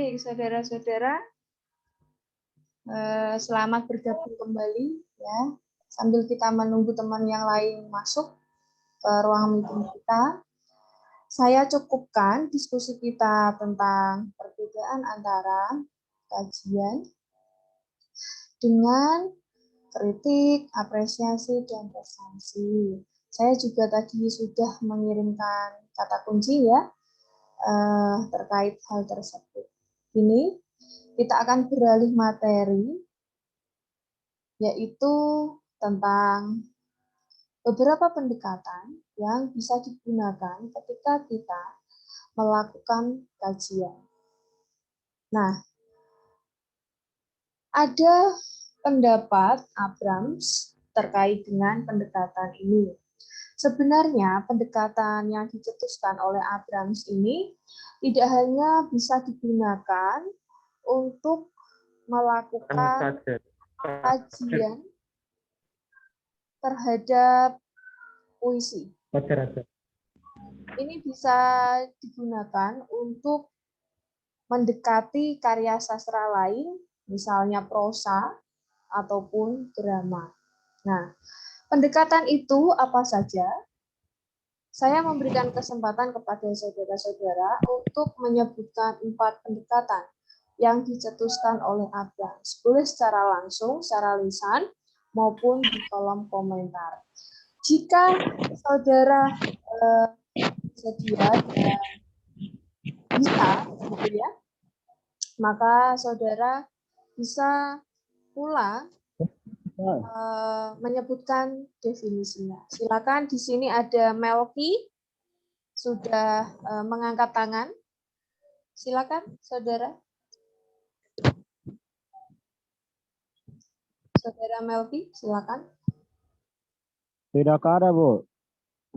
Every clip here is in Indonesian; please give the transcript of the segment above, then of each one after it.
Baik, saudara-saudara, selamat bergabung kembali ya. Sambil kita menunggu teman yang lain masuk ke ruang meeting kita, saya cukupkan diskusi kita tentang perbedaan antara kajian dengan kritik, apresiasi, dan resensi. Saya juga tadi sudah mengirimkan kata kunci ya terkait hal tersebut. Ini kita akan beralih materi, yaitu tentang beberapa pendekatan yang bisa digunakan ketika kita melakukan kajian. Nah, ada pendapat Abrams terkait dengan pendekatan ini. Sebenarnya pendekatan yang dicetuskan oleh Abrams ini tidak hanya bisa digunakan untuk melakukan kajian terhadap puisi. Ini bisa digunakan untuk mendekati karya sastra lain, misalnya prosa ataupun drama. Nah, pendekatan itu apa saja? Saya memberikan kesempatan kepada saudara-saudara untuk menyebutkan 4 pendekatan yang dicetuskan oleh Abrams. Boleh secara langsung, secara lisan, maupun di kolom komentar. Jika saudara sedia dan bisa, gitu ya, maka saudara bisa pula menyebutkan definisinya. Silakan, di sini ada Melki sudah mengangkat tangan. Silakan, saudara. Saudara Melki, silakan. Tidak ada, Bu.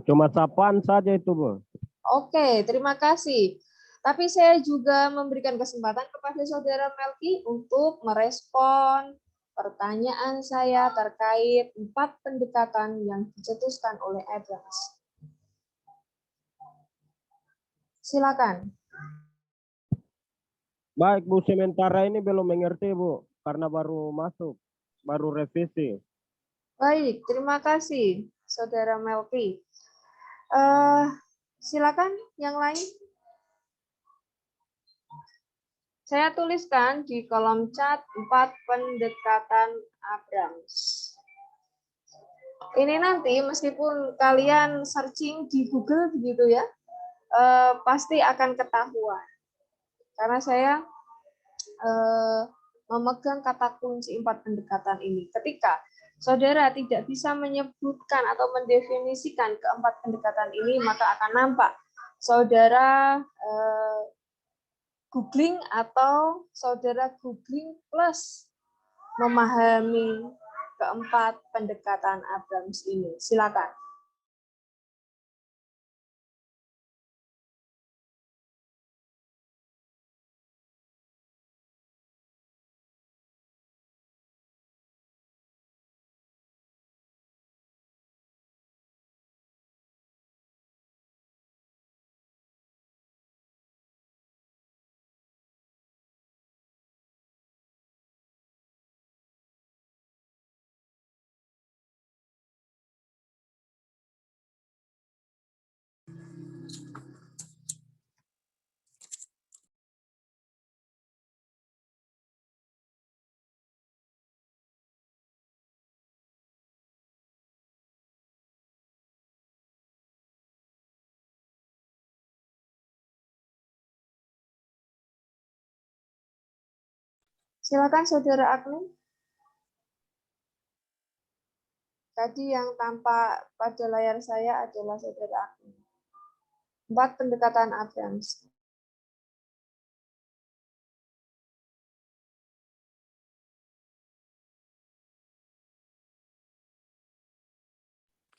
Cuma sapaan saja itu, Bu. Oke, terima kasih. Tapi saya juga memberikan kesempatan kepada saudara Melki untuk merespon pertanyaan saya terkait 4 pendekatan yang dicetuskan oleh Abrams. Silakan. Baik, Bu. Sementara ini belum mengerti, Bu. Karena baru masuk, baru revisi. Baik, terima kasih, saudara Melki. Silakan yang lain. Saya tuliskan di kolom chat 4 pendekatan Abrams. Ini nanti meskipun kalian searching di Google begitu ya, pasti akan ketahuan. Karena saya memegang kata kunci 4 pendekatan ini. Ketika saudara tidak bisa menyebutkan atau mendefinisikan keempat pendekatan ini, maka akan nampak saudara googling atau saudara googling plus memahami keempat pendekatan Abrams ini. Silakan. Silakan saudara Agni. Tadi yang tampak pada layar saya adalah saudara Agni. 4 pendekatan Abrams.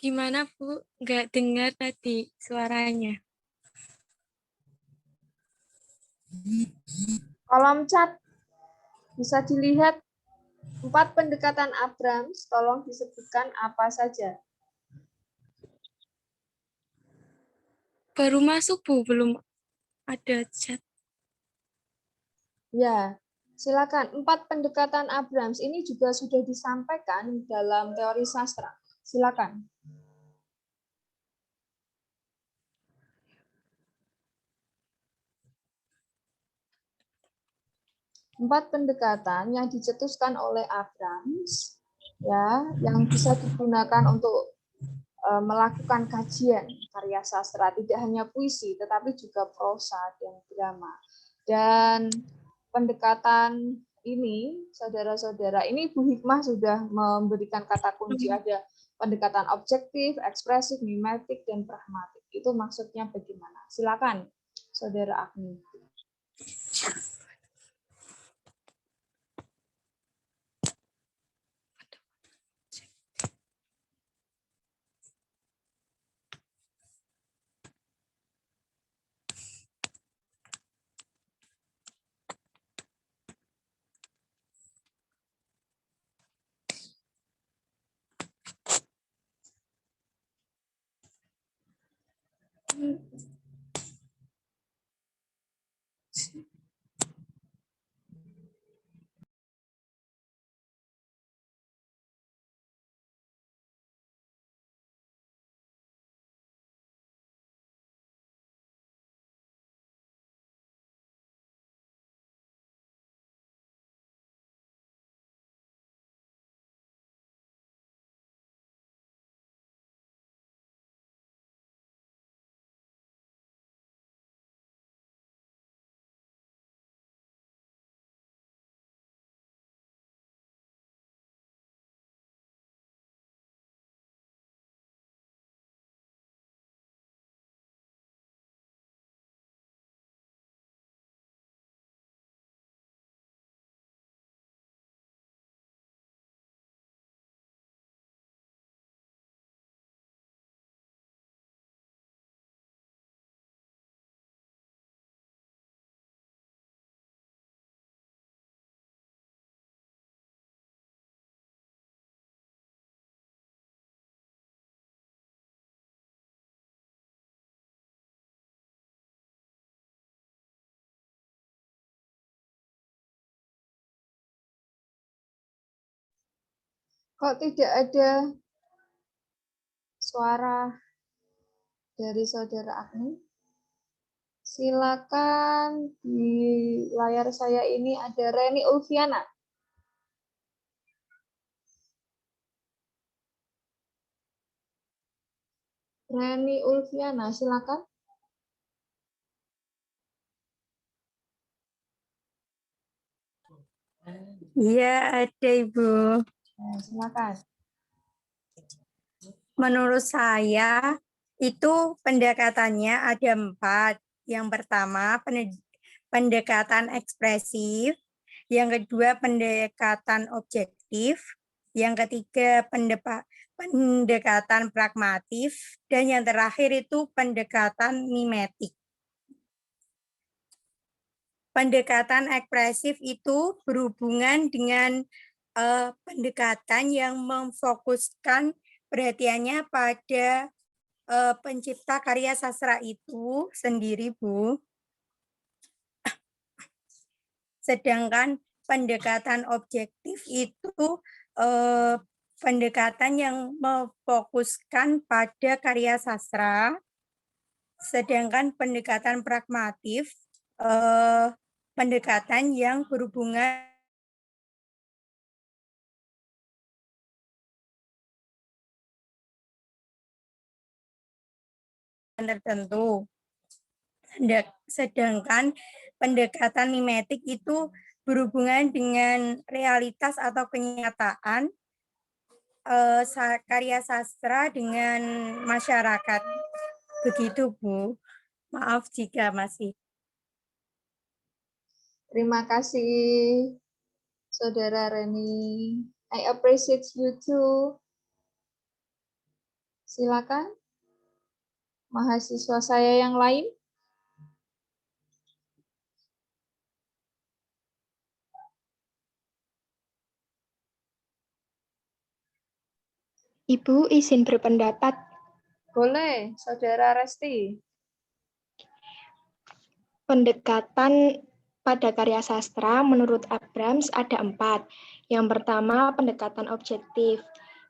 Gimana, Bu? Nggak dengar tadi suaranya. Kolom chat bisa dilihat 4 pendekatan Abrams, tolong disebutkan apa saja. Baru masuk, Bu, belum ada chat. Ya, silakan. 4 pendekatan Abrams ini juga sudah disampaikan dalam teori sastra. Silakan. Empat pendekatan yang dicetuskan oleh Abrams, ya, yang bisa digunakan untuk melakukan kajian karya sastra, tidak hanya puisi, tetapi juga prosa dan drama. Dan pendekatan ini, saudara-saudara, ini Bu Hikmah sudah memberikan kata kunci, ada pendekatan objektif, ekspresif, mimetik, dan pragmatik. Itu maksudnya bagaimana? Silakan, Saudara Agni. Kok tidak ada suara dari Saudara Agni? Silakan, di layar saya ini ada Reni Ulfiana. Reni Ulfiana, silakan. Iya, ada Ibu. Nah, silakan. Menurut saya itu pendekatannya ada 4. Yang pertama pendekatan ekspresif, yang kedua pendekatan objektif, yang ketiga pendekatan pragmatif, dan yang terakhir itu pendekatan mimetik. Pendekatan ekspresif itu berhubungan dengan pendekatan yang memfokuskan perhatiannya pada pencipta karya sastra itu sendiri, Bu. Sedangkan pendekatan objektif itu pendekatan yang memfokuskan pada karya sastra. Sedangkan pendekatan pragmatif pendekatan yang berhubungan tertentu. Sedangkan pendekatan mimetik itu berhubungan dengan realitas atau kenyataan karya sastra dengan masyarakat. Begitu, Bu. Maaf jika masih. Terima kasih, Saudara Reni. I appreciate you too. Silakan, mahasiswa saya yang lain. Ibu izin berpendapat. Boleh, Saudara Resti. Pendekatan pada karya sastra menurut Abrams ada 4. Yang pertama, pendekatan objektif,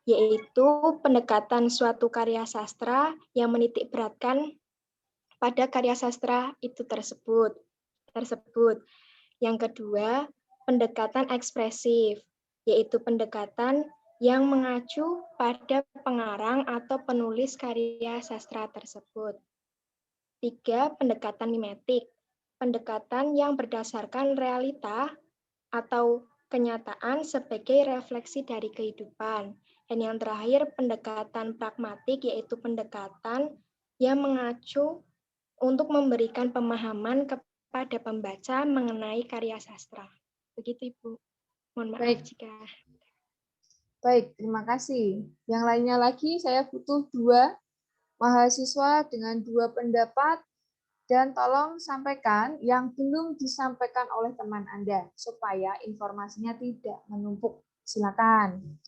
yaitu pendekatan suatu karya sastra yang menitik beratkan pada karya sastra itu tersebut. Yang kedua, pendekatan ekspresif, yaitu pendekatan yang mengacu pada pengarang atau penulis karya sastra tersebut. 3, pendekatan mimetik, pendekatan yang berdasarkan realita atau kenyataan sebagai refleksi dari kehidupan. Dan yang terakhir, pendekatan pragmatik, yaitu pendekatan yang mengacu untuk memberikan pemahaman kepada pembaca mengenai karya sastra. Begitu, Ibu. Mohon maaf Baik. jika... Baik, terima kasih. Yang lainnya lagi, saya butuh 2 mahasiswa dengan 2 pendapat, dan tolong sampaikan yang belum disampaikan oleh teman Anda, supaya informasinya tidak menumpuk. Silakan.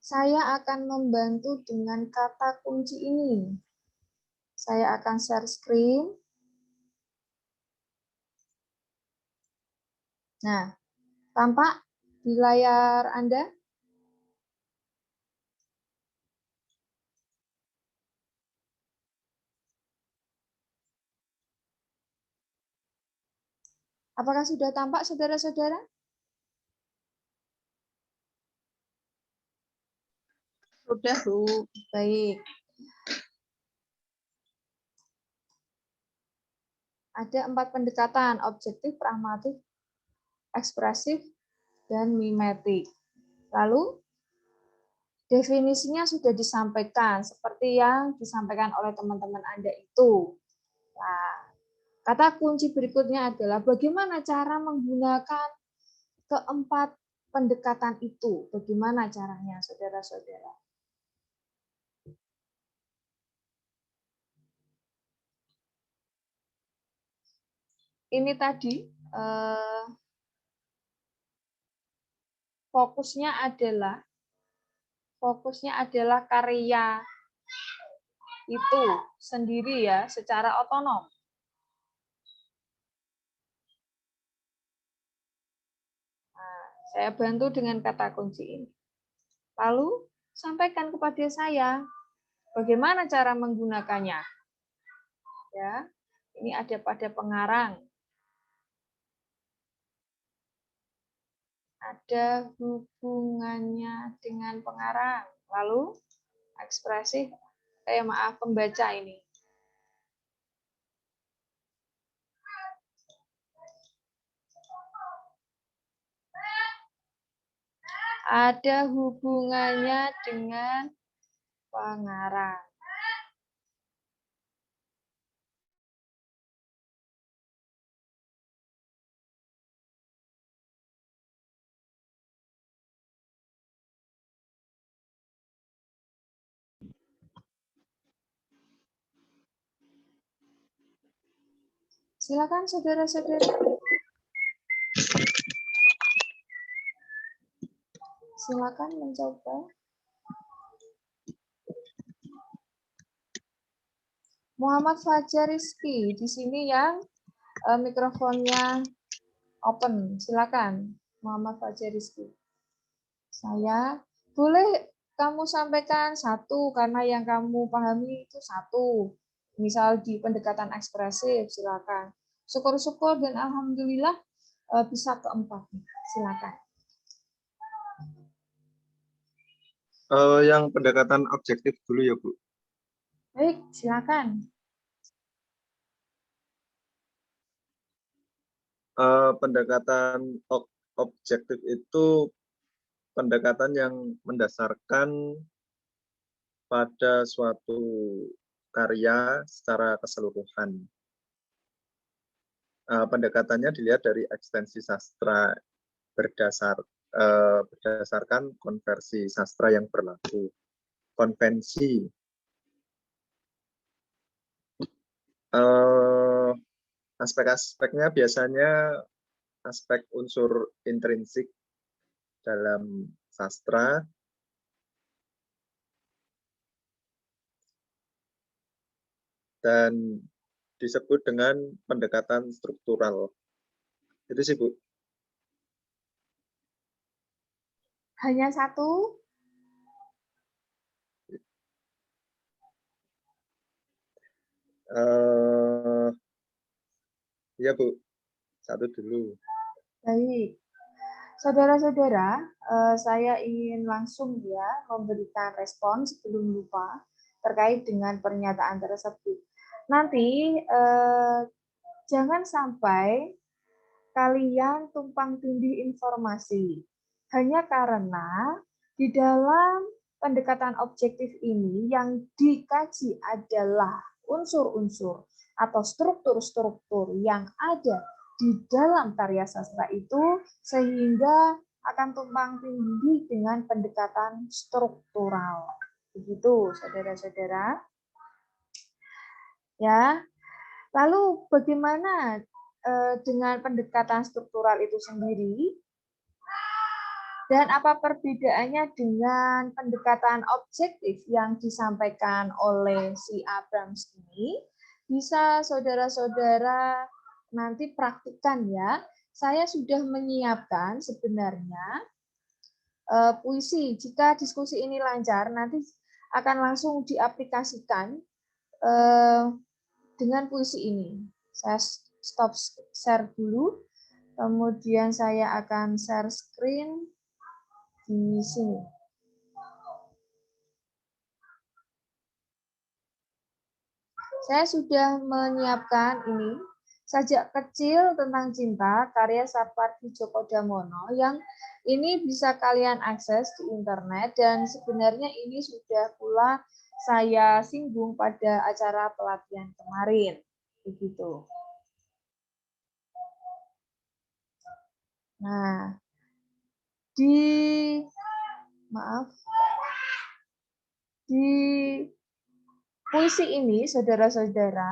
Saya akan membantu dengan kata kunci ini. Saya akan share screen. Nah, tampak di layar Anda? Apakah sudah tampak, saudara-saudara? Sudah, Bu. Baik. Ada 4 pendekatan, objektif, pragmatik, ekspresif, dan mimetik. Lalu, definisinya sudah disampaikan, seperti yang disampaikan oleh teman-teman Anda itu. Nah, kata kunci berikutnya adalah bagaimana cara menggunakan keempat pendekatan itu. Bagaimana caranya, saudara-saudara? Ini tadi fokusnya adalah karya itu sendiri ya, secara otonom. Nah, saya bantu dengan kata kunci ini. Lalu sampaikan kepada saya bagaimana cara menggunakannya. Ya, ini ada pada pengarang. Ada hubungannya dengan pengarang. Lalu ekspresif, pembaca ini. Ada hubungannya dengan pengarang. Silakan saudara-saudara. Silakan mencoba. Muhammad Fajar Rizky di sini yang mikrofonnya open. Silakan Muhammad Fajar Rizky. Saya boleh kamu sampaikan satu karena yang kamu pahami itu satu. Misal di pendekatan ekspresif, silakan. Syukur-syukur dan alhamdulillah bisa keempat. Silakan. Yang pendekatan objektif dulu ya, Bu. Baik, silakan. Pendekatan objektif itu pendekatan yang mendasarkan pada suatu karya secara keseluruhan. Pendekatannya dilihat dari ekstensi sastra berdasarkan konversi sastra yang berlaku. Konvensi. Aspek-aspeknya biasanya aspek unsur intrinsik dalam sastra, dan disebut dengan pendekatan struktural. Itu sih, Bu. Hanya satu? Iya, Bu. Satu dulu. Baik. Saudara-saudara, saya ingin langsung ya memberikan respon sebelum lupa terkait dengan pernyataan tersebut. Nanti jangan sampai kalian tumpang tindih informasi. Hanya karena di dalam pendekatan objektif ini yang dikaji adalah unsur-unsur atau struktur-struktur yang ada di dalam karya sastra itu, sehingga akan tumpang tindih dengan pendekatan struktural. Begitu, saudara-saudara. Ya. Lalu bagaimana dengan pendekatan struktural itu sendiri? Dan apa perbedaannya dengan pendekatan objektif yang disampaikan oleh si Abrams ini? Bisa saudara-saudara nanti praktikkan ya. Saya sudah menyiapkan sebenarnya puisi. Jika diskusi ini lancar, nanti akan langsung diaplikasikan dengan puisi ini. Saya stop share dulu, kemudian saya akan share screen di sini. Saya sudah menyiapkan ini, Sajak Kecil Tentang Cinta, karya Sapardi Djoko Damono, yang ini bisa kalian akses di internet, dan sebenarnya ini sudah pula saya singgung pada acara pelatihan kemarin. Begitu. Nah, di puisi ini, saudara-saudara,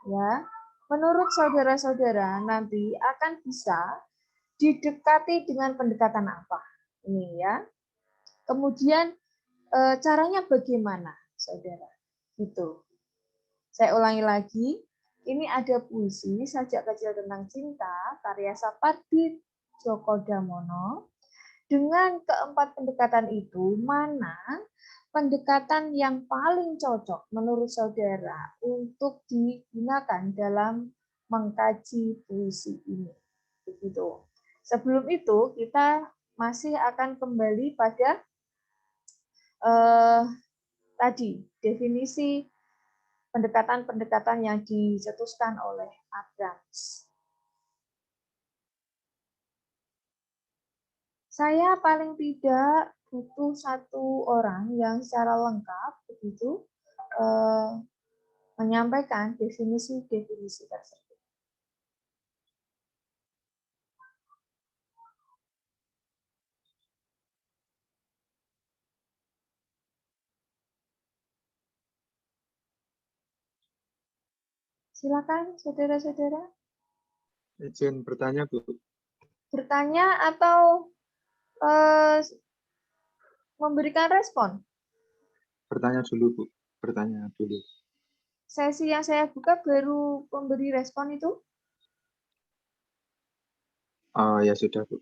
ya, menurut saudara-saudara nanti akan bisa didekati dengan pendekatan apa? Ini ya. Kemudian caranya bagaimana, saudara? Gitu. Saya ulangi lagi. Ini ada puisi Sajak Kecil Tentang Cinta, karya Sapardi Djoko Damono. Dengan keempat pendekatan itu, mana pendekatan yang paling cocok menurut saudara untuk digunakan dalam mengkaji puisi ini? Begitu. Sebelum itu, kita masih akan kembali pada tadi definisi pendekatan-pendekatan yang dicetuskan oleh Abrams. Saya paling tidak butuh satu orang yang secara lengkap begitu menyampaikan definisi-definisi tersebut. Silakan, saudara-saudara. Izin bertanya, Bu. Bertanya atau memberikan respon? Bertanya dulu, Bu. Bertanya dulu. Sesi yang saya buka baru memberi respon itu? Ya sudah, Bu.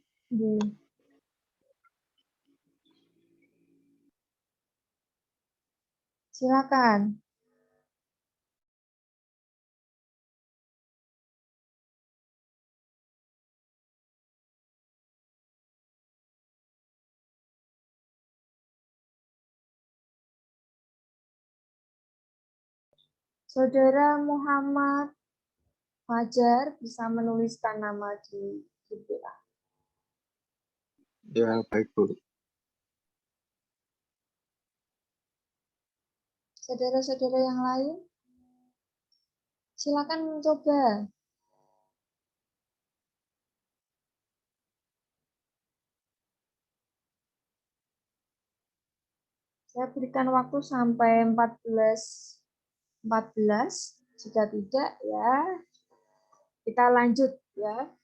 Silakan. Saudara Muhammad Fajar bisa menuliskan nama di GBA. Ya, baik Bu. Saudara-saudara yang lain, silakan mencoba. Saya berikan waktu sampai 14.14. Jika tidak, ya kita lanjut ya.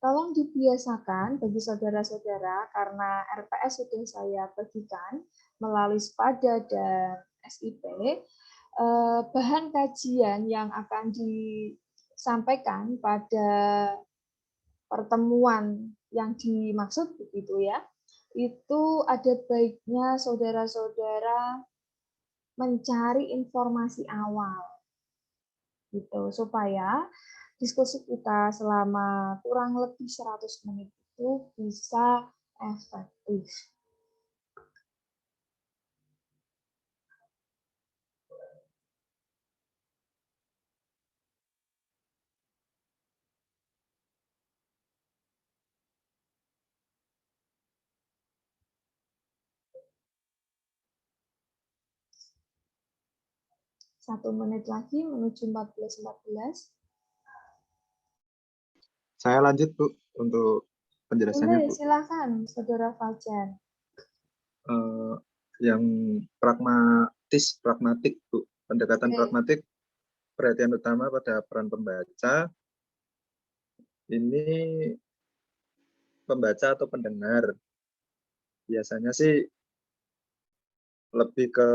Tolong dibiasakan bagi saudara-saudara karena RPS sudah saya bagikan melalui SPADA dan SIP. Bahan kajian yang akan disampaikan pada pertemuan yang dimaksud begitu ya, itu ada baiknya saudara-saudara mencari informasi awal gitu supaya diskusi kita selama kurang lebih 100 menit itu bisa efektif. Satu menit lagi menuju 14.14. Saya lanjut Bu untuk penjelasannya Boleh, Bu. silakan Saudara Fajar. Yang pragmatik Bu. Pendekatan Oke. pragmatik, perhatian utama pada peran pembaca. Ini pembaca atau pendengar. Biasanya sih lebih ke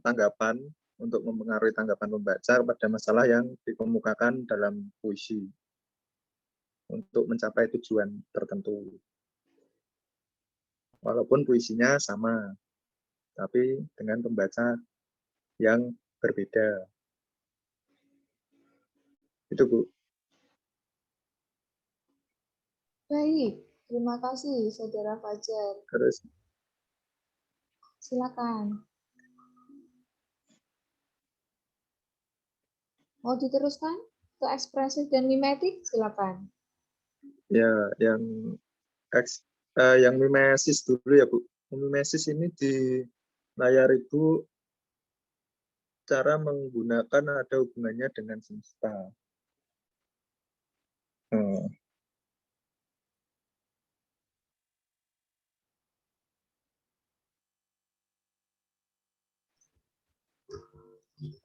tanggapan, untuk mempengaruhi tanggapan pembaca pada masalah yang dikemukakan dalam puisi untuk mencapai tujuan tertentu. Walaupun puisinya sama, tapi dengan pembaca yang berbeda. Itu Bu. Baik, terima kasih Saudara Fajar. Terus Silakan. Mau diteruskan ke ekspresif dan mimetik? Silakan. ya yang mimesis dulu ya Bu. Mimesis ini di layar Ibu cara menggunakan ada hubungannya dengan semesta.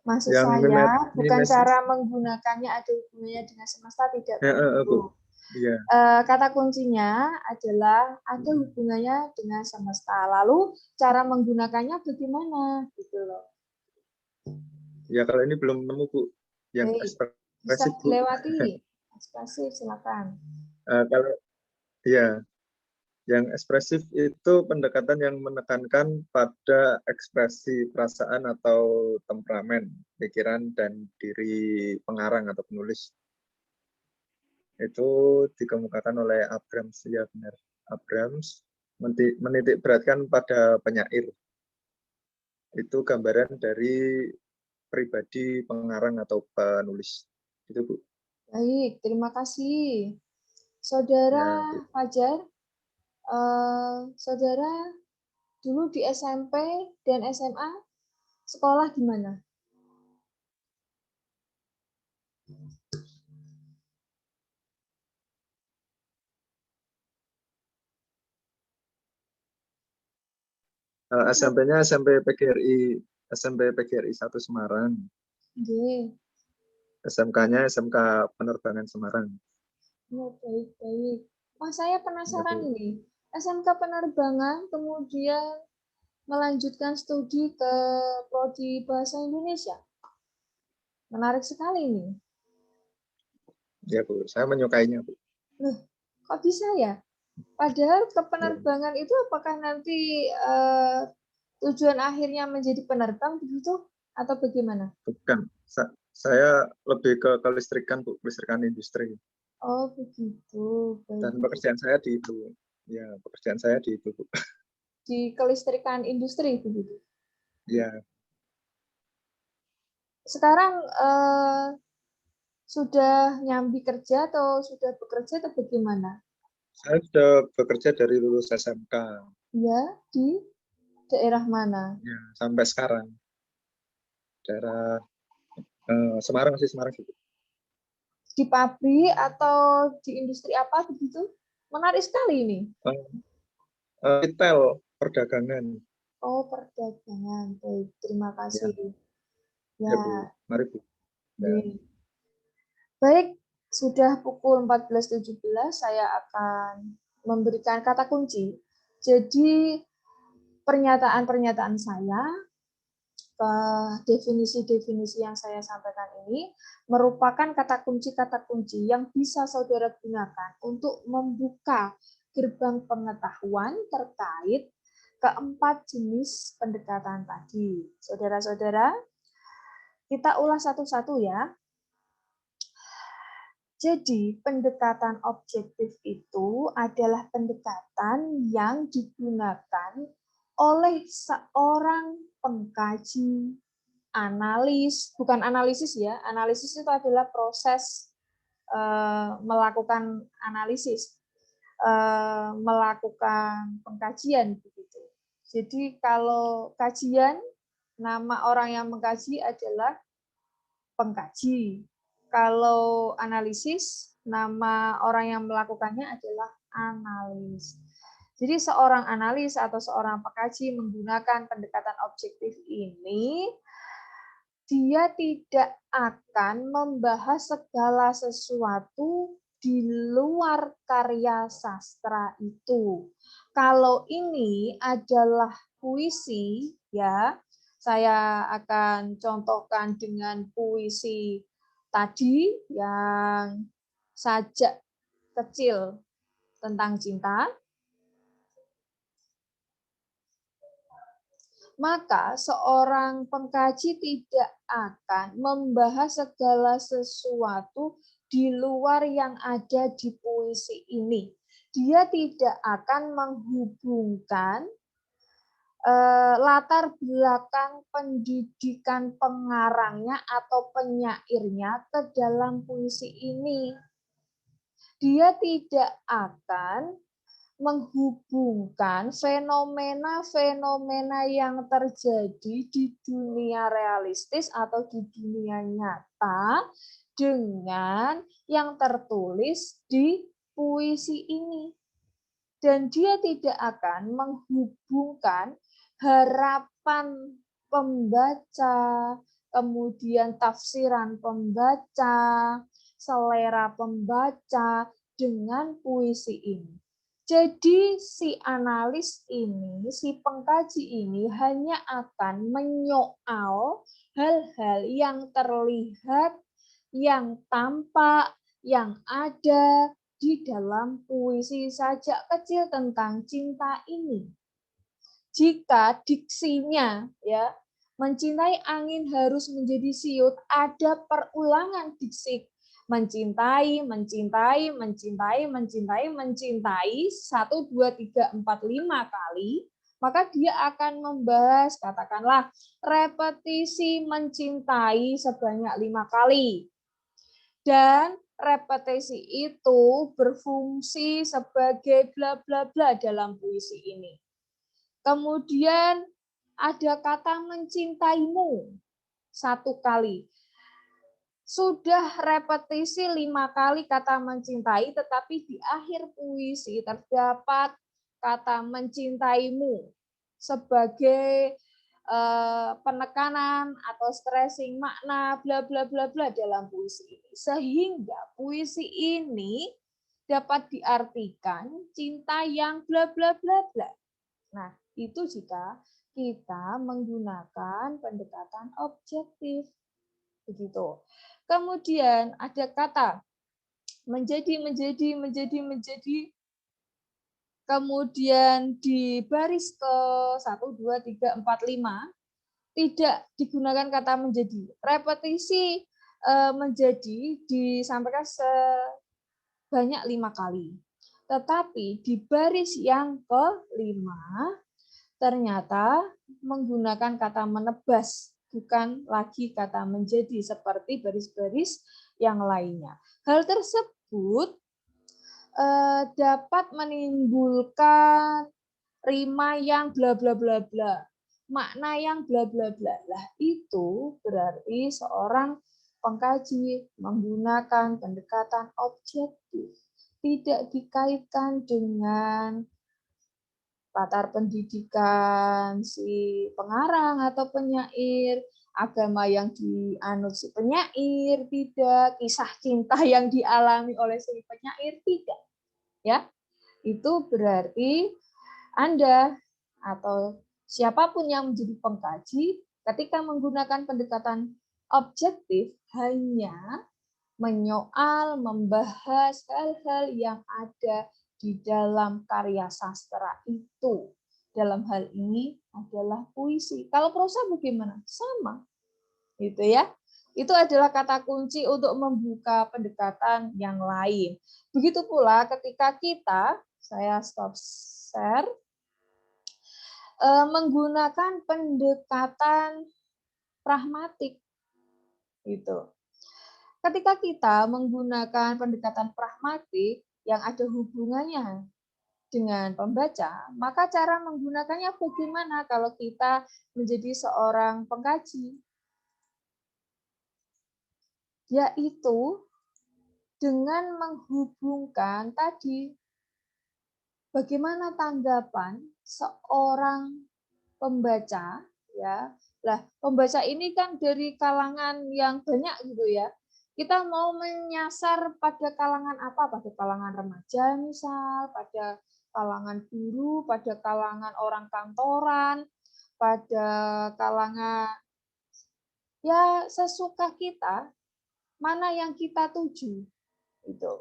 Maksud Yang saya bukan mimesis, cara menggunakannya ada hubungannya dengan semesta, tidak begitu. Bu. Iya. Kata kuncinya adalah ada hubungannya dengan semesta. Lalu cara menggunakannya bagaimana gitu loh. Ya kalau ini belum nemu Bu. Yang Baik, bisa ekspresif Bu. dilewati. Ekspresif, silakan. Kalau ya, yang ekspresif itu pendekatan yang menekankan pada ekspresi perasaan atau temperamen, pikiran, dan diri pengarang atau penulis. Itu dikemukakan oleh Abrams, ya benar. Abrams menitik beratkan pada penyair. Itu gambaran dari pribadi pengarang atau penulis. Itu Bu. Baik, terima kasih. Saudara Ya, Fajar, saudara dulu di SMP dan SMA sekolah di mana? SMP-nya SMP PGRI 1 Semarang. Oke. SMK-nya SMK Penerbangan Semarang. Oh, baik. Mas, saya penasaran ini. SMK Penerbangan kemudian melanjutkan studi ke Prodi Bahasa Indonesia. Menarik sekali ini. Ya Bu, saya menyukainya Bu. Loh, kok bisa ya? Padahal ke penerbangan itu apakah nanti tujuan akhirnya menjadi penerbang begitu atau bagaimana? Bukan. Saya lebih ke kelistrikan, Bu, kelistrikan industri. Oh begitu. Dan Baik. pekerjaan saya di itu. Ya, pekerjaan saya di itu, Bu. Di kelistrikan industri begitu. Ya, Sekarang sudah nyambi kerja atau sudah bekerja atau bagaimana? saya sudah bekerja dari lulus SMK. Ya, di daerah mana? Ya, sampai sekarang. Daerah Semarang sih, Semarang gitu. Di pabrik atau di industri apa begitu? Menarik sekali ini. Retail, perdagangan. Oh, perdagangan. Baik, terima Ya, kasih. ya, Ya, Bu. Mari, Bu. Ya. baik. Baik, sudah pukul 14.17, saya akan memberikan kata kunci. Jadi, pernyataan-pernyataan saya, definisi-definisi yang saya sampaikan ini merupakan kata kunci yang bisa saudara gunakan untuk membuka gerbang pengetahuan terkait keempat jenis pendekatan tadi. Saudara-saudara, kita ulas satu-satu ya. Jadi, pendekatan objektif itu adalah pendekatan yang digunakan oleh seorang pengkaji, analis, bukan analisis ya, analisis itu adalah proses melakukan analisis, melakukan pengkajian begitu. Jadi kalau kajian, nama orang yang mengkaji adalah pengkaji. Kalau analisis, nama orang yang melakukannya adalah analis. Jadi seorang analis atau seorang pengkaji menggunakan pendekatan objektif ini, dia tidak akan membahas segala sesuatu di luar karya sastra itu. Kalau ini adalah puisi, ya, saya akan contohkan dengan puisi tadi yang sajak kecil tentang cinta. Maka seorang pengkaji tidak akan membahas segala sesuatu di luar yang ada di puisi ini. Dia tidak akan menghubungkan latar belakang pendidikan pengarangnya atau penyairnya ke dalam puisi ini. Dia tidak akan menghubungkan fenomena-fenomena yang terjadi di dunia realistis atau di dunia nyata dengan yang tertulis di puisi ini. Dan dia tidak akan menghubungkan harapan pembaca, kemudian tafsiran pembaca, selera pembaca dengan puisi ini. Jadi si analis ini, si pengkaji ini hanya akan menyoal hal-hal yang terlihat, yang tampak, yang ada di dalam puisi sajak kecil tentang cinta ini. Jika diksinya ya mencintai angin harus menjadi siut, ada perulangan diksi mencintai, 1, 2, 3, 4, 5 kali, maka dia akan membahas, katakanlah, repetisi mencintai sebanyak 5 kali. Dan repetisi itu berfungsi sebagai bla bla bla dalam puisi ini. Kemudian ada kata mencintaimu 1 kali. Sudah repetisi 5 kali kata mencintai, tetapi di akhir puisi terdapat kata mencintaimu sebagai penekanan atau stressing makna bla bla bla bla dalam puisi ini. Sehingga puisi ini dapat diartikan cinta yang bla bla bla bla. Nah, itu jika kita menggunakan pendekatan objektif. Begitu. Kemudian ada kata menjadi kemudian di baris ke 1, 2, 3, 4, 5, tidak digunakan kata menjadi. Repetisi menjadi disampaikan sebanyak 5 kali. Tetapi di baris yang ke-5, ternyata menggunakan kata menebas, bukan lagi kata menjadi seperti baris-baris yang lainnya. Hal tersebut dapat menimbulkan rima yang bla bla bla bla, makna yang bla bla bla. Lah itu berarti seorang pengkaji menggunakan pendekatan objektif, tidak dikaitkan dengan latar pendidikan si pengarang atau penyair, agama yang dianut si penyair, tidak, kisah cinta yang dialami oleh si penyair, tidak. Ya, itu berarti Anda atau siapapun yang menjadi pengkaji ketika menggunakan pendekatan objektif hanya menyoal, membahas hal-hal yang ada di dalam karya sastra itu. Dalam hal ini adalah puisi. Kalau prosa bagaimana? Sama. Gitu ya. Itu adalah kata kunci untuk membuka pendekatan yang lain. Begitu pula ketika kita, saya stop share, menggunakan pendekatan pragmatik. Gitu. Ketika kita menggunakan pendekatan pragmatik yang ada hubungannya dengan pembaca, maka cara menggunakannya bagaimana kalau kita menjadi seorang pengkaji? Yaitu dengan menghubungkan tadi bagaimana tanggapan seorang pembaca, ya. Lah, pembaca ini kan dari kalangan yang banyak gitu ya. Kita mau menyasar pada kalangan apa? Pada kalangan remaja misal, pada kalangan guru, pada kalangan orang kantoran, pada kalangan ya sesuka kita, mana yang kita tuju. Itu.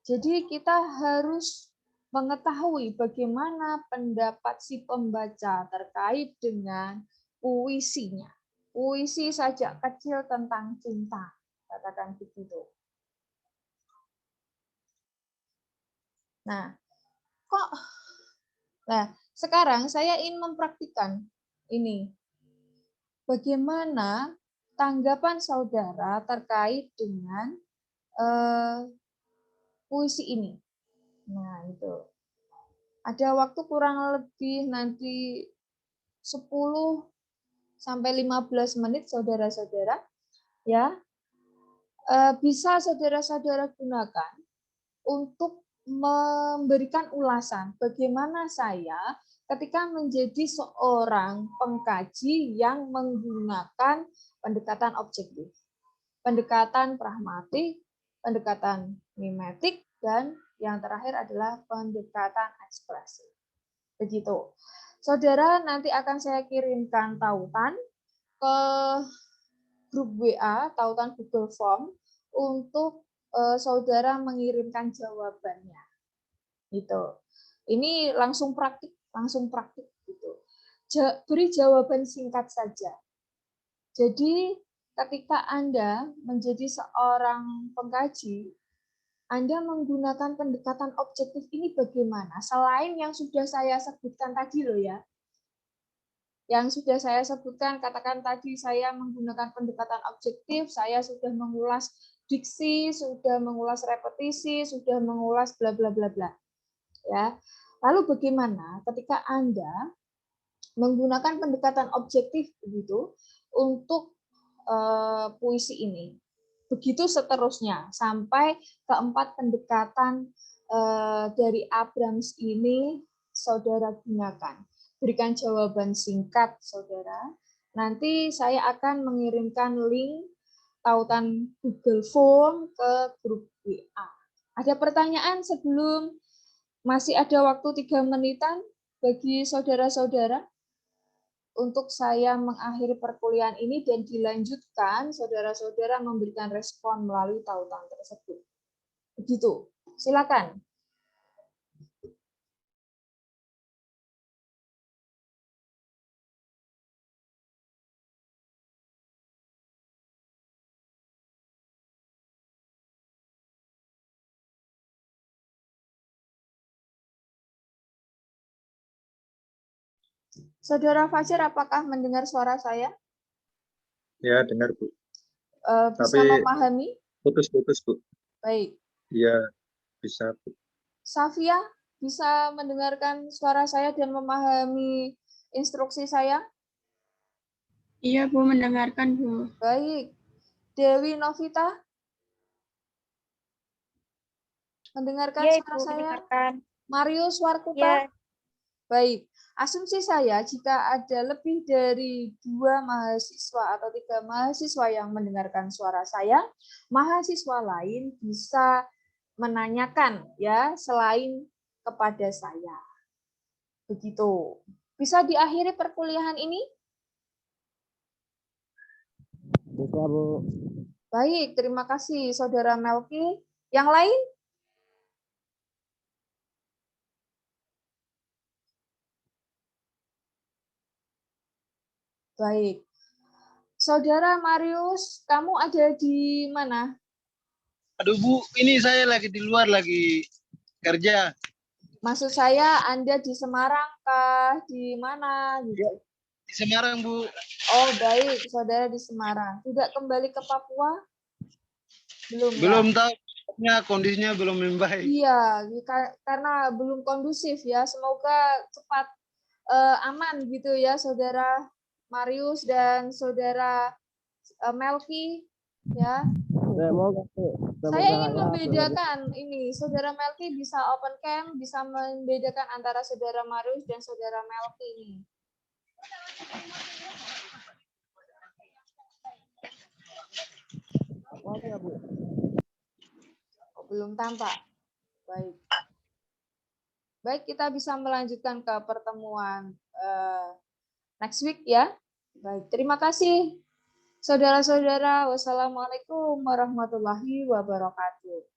Jadi kita harus mengetahui bagaimana pendapat si pembaca terkait dengan puisinya. Puisi sajak kecil tentang cinta, katakan begitu. Nah, sekarang saya ingin mempraktikkan ini. Bagaimana tanggapan saudara terkait dengan puisi ini? Nah, itu. Ada waktu kurang lebih nanti 10 sampai 15 menit saudara-saudara, ya. Bisa saudara-saudara gunakan untuk memberikan ulasan bagaimana saya ketika menjadi seorang pengkaji yang menggunakan pendekatan objektif, pendekatan pragmatik, pendekatan mimetik, dan yang terakhir adalah pendekatan ekspresi. Begitu. Saudara, nanti akan saya kirimkan tautan ke grup WA, tautan Google Form, untuk saudara mengirimkan jawabannya. Gitu. Ini langsung praktik gitu. Beri jawaban singkat saja. Jadi, ketika Anda menjadi seorang pengkaji, Anda menggunakan pendekatan objektif ini bagaimana? Selain yang sudah saya sebutkan tadi loh ya. Yang sudah saya sebutkan, katakan tadi saya menggunakan pendekatan objektif, saya sudah mengulas diksi, sudah mengulas repetisi, sudah mengulas bla bla bla bla. Ya. Lalu bagaimana ketika Anda menggunakan pendekatan objektif begitu untuk puisi ini? Begitu seterusnya sampai keempat pendekatan dari Abrams ini saudara gunakan. Berikan jawaban singkat saudara. Nanti saya akan mengirimkan link tautan Google Form ke grup WA. Ada pertanyaan sebelum masih ada waktu 3 menitan bagi saudara-saudara? Untuk saya mengakhiri perkuliahan ini dan dilanjutkan, saudara-saudara memberikan respon melalui tautan tersebut. Begitu. Silakan. Saudara Fajar, apakah mendengar suara saya? Ya, dengar, Bu. Bisa Tapi memahami? putus-putus, Bu. Baik. Iya, bisa, Bu. Safia, bisa mendengarkan suara saya dan memahami instruksi saya? Iya, Bu, mendengarkan, Bu. Baik. Dewi Novita, mendengarkan Ya, suara Ibu, saya? mendengarkan. Marius Warkuta? Ya, Baik. Asumsi saya, jika ada lebih dari 2 mahasiswa atau 3 mahasiswa yang mendengarkan suara saya, mahasiswa lain bisa menanyakan ya selain kepada saya. Begitu. Bisa diakhiri perkuliahan ini? Bisa, Bu. Baik, terima kasih Saudara Melki. Yang lain? Baik. Saudara Marius, kamu ada di mana? Aduh Bu, ini saya lagi di luar lagi kerja. Maksud saya Anda di Semarang kah? Di mana? Gitu. Di Semarang Bu. Oh baik, saudara di Semarang. Tidak kembali ke Papua? Belum ya? Belum tahu, kondisinya belum membaik. Iya, karena belum kondusif ya. Semoga cepat aman gitu ya, saudara Marius dan saudara Melki ya. Semoga, Bu. Saya ingin Semoga membedakan ini, saudara Melki bisa open cam, bisa membedakan antara saudara Marius dan saudara Melki ini. ya, Bu. Oh, belum tampak. Baik. Baik, kita bisa melanjutkan ke pertemuan next week ya. Baik, terima kasih saudara-saudara. Wassalamualaikum warahmatullahi wabarakatuh.